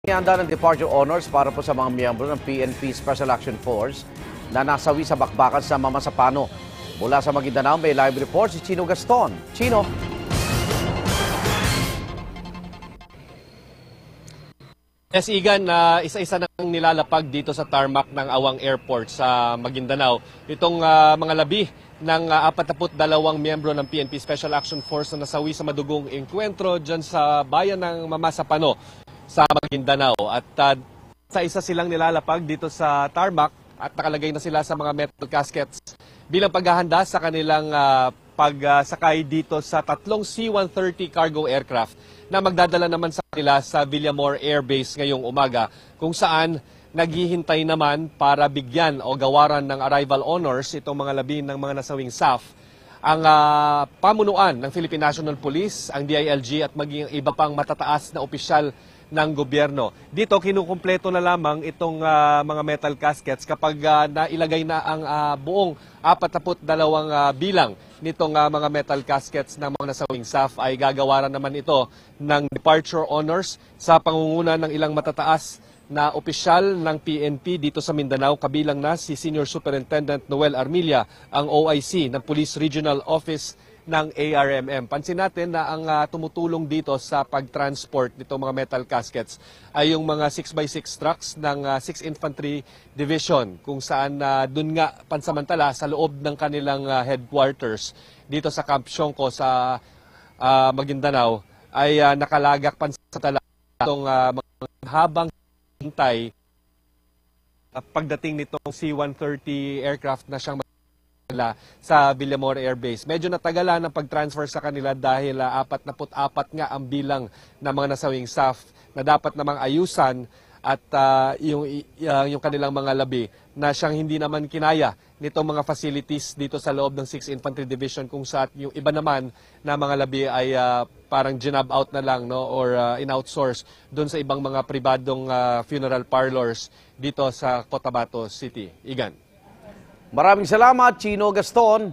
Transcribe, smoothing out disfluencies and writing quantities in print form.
Ihanda ng Departure Honors para po sa mga miyembro ng PNP Special Action Force na nasawi sa bakbakan sa Mamasapano. Mula sa Maguindanao, may live report si Chino Gaston. Chino. Yes, Igan, isa-isa nang nilalapag dito sa tarmac ng Awang Airport sa Maguindanao. Itong mga labi ng 42 miyembro ng PNP Special Action Force na nasawi sa madugong engkwentro dyan sa bayan ng Mamasapano sa Maguindanao. At isa silang nilalapag dito sa tarmac at nakalagay na sila sa mga metal caskets bilang paghahanda sa kanilang pagsakay dito sa tatlong C-130 cargo aircraft na magdadala naman sa kanila sa Villamor Air Base ngayong umaga, kung saan naghihintay naman para bigyan o gawaran ng arrival honors itong mga labi ng mga nasawing SAF ang pamunuan ng Philippine National Police, ang DILG at maging iba pang matataas na opisyal ng gobyerno. Dito kinukumpleto na lamang itong mga metal caskets kapag nailagay na ang buong 42 bilang nitong mga metal caskets ng mga nasawing SAF ay gagawaran naman ito ng departure honors sa pangunguna ng ilang matataas na opisyal ng PNP dito sa Mindanao, kabilang na si Senior Superintendent Noel Armilla, ang OIC ng Police Regional Office ng ARMM. Pansin natin na ang tumutulong dito sa pag-transport nitong mga metal caskets ay yung mga 6x6 trucks ng 6th Infantry Division, kung saan dun nga pansamantala sa loob ng kanilang headquarters dito sa Camp Sionco sa Maguindanao ay nakalagak pansamantala itong habang hintay pagdating nitong C-130 aircraft na siyang sa Villamor Air Base. Medyo natagalan ang pag-transfer sa kanila dahil 44 nga ang bilang ng mga nasawing SAF na dapat namang ayusan at yung kanilang mga labi na siyang hindi naman kinaya nitong mga facilities dito sa loob ng 6th Infantry Division, kung saan yung iba naman na mga labi ay parang ginab out na lang, no, or in-outsource doon sa ibang mga pribadong funeral parlors dito sa Cotabato City. Igan. Maraming salamat, Chino Gaston.